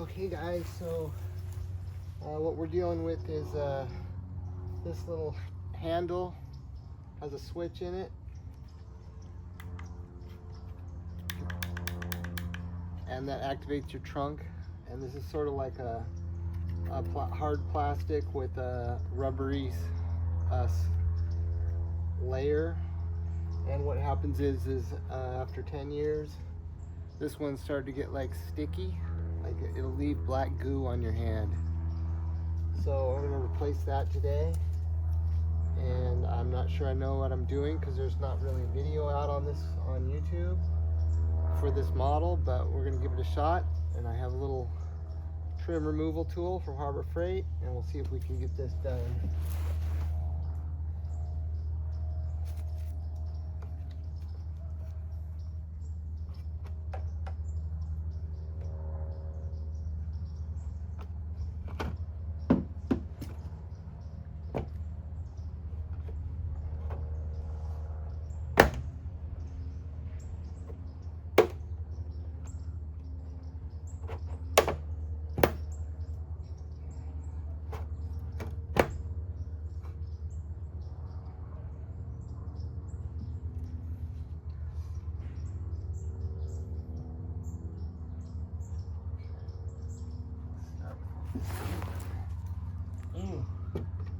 Okay guys, so what we're dealing with is this little handle has a switch in it, and that activates your trunk. And this is sort of like a hard plastic with a rubbery layer. And what happens is after 10 years, this one started to get like sticky, like it'll leave black goo on your hand. So I'm gonna replace that today, and I'm not sure I know what I'm doing because there's not really a video out on this on YouTube for this model, but we're gonna give it a shot. And I have a little trim removal tool from Harbor Freight, and we'll see if we can get this done.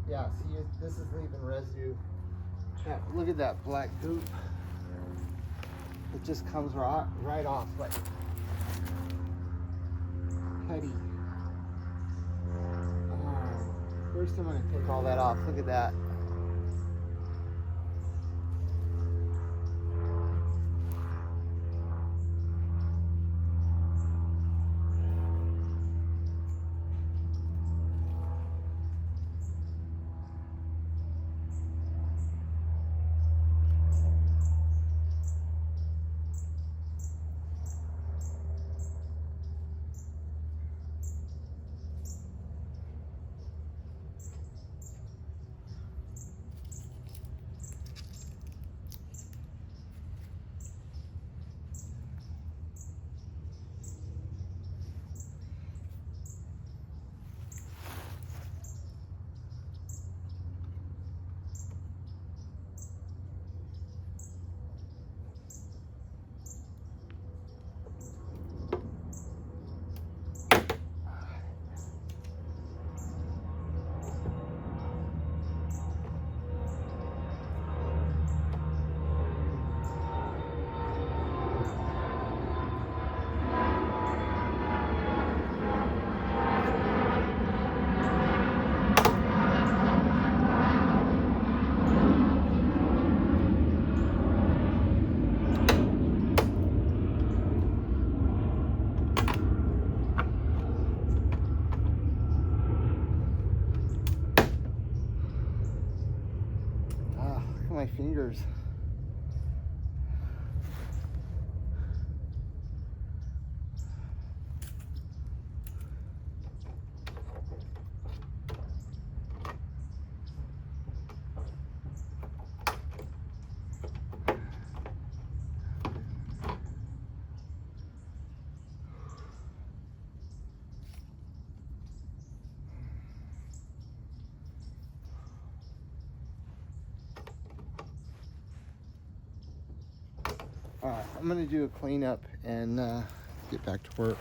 Yeah, see, this is leaving residue. Yeah, look at that black goop. It just comes right off like putty. First I'm going to take all that off. Look at that. My fingers. Alright, I'm going to do a cleanup and get back to work.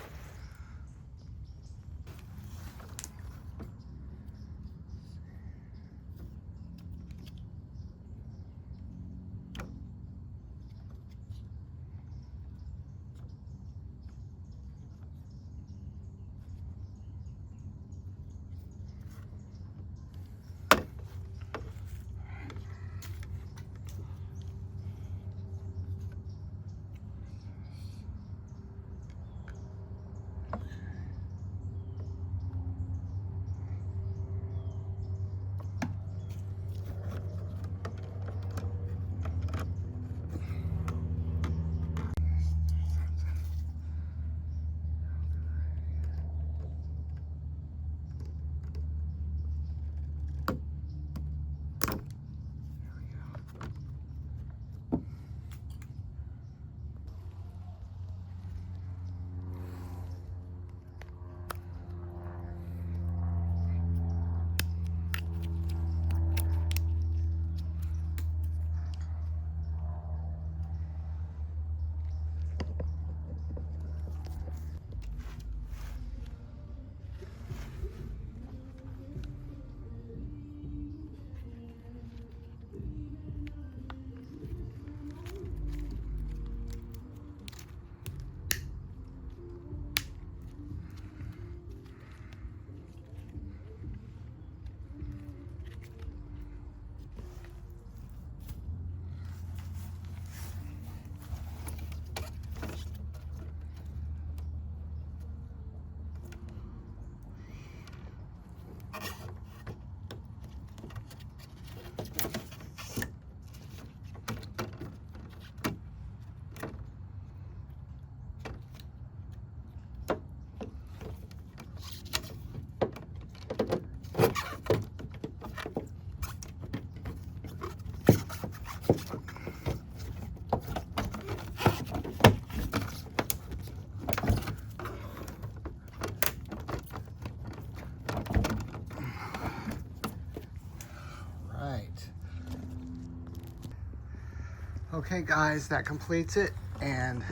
Okay guys, that completes it, and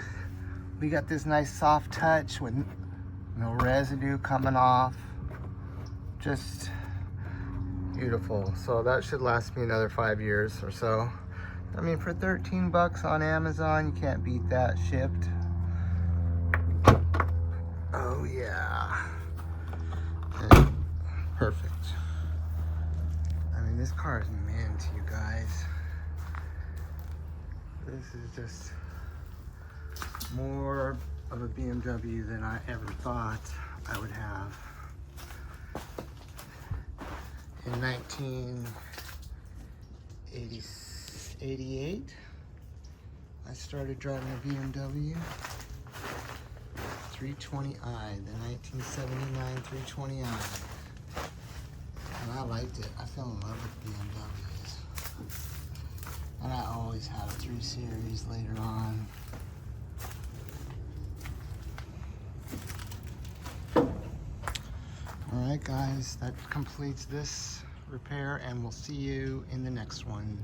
we got this nice soft touch with no residue coming off. Just beautiful. So that should last me another 5 years or so. I mean, for 13 bucks on Amazon, you can't beat that shipped. Oh yeah. And perfect. I mean, this car is mint, you guys. This is just more of a BMW than I ever thought I would have. In 1988, I started driving a BMW 320i, the 1979 320i. And I liked it. I fell in love with BMWs. And I always had a 3 Series later on. Alright guys, that completes this repair, and we'll see you in the next one.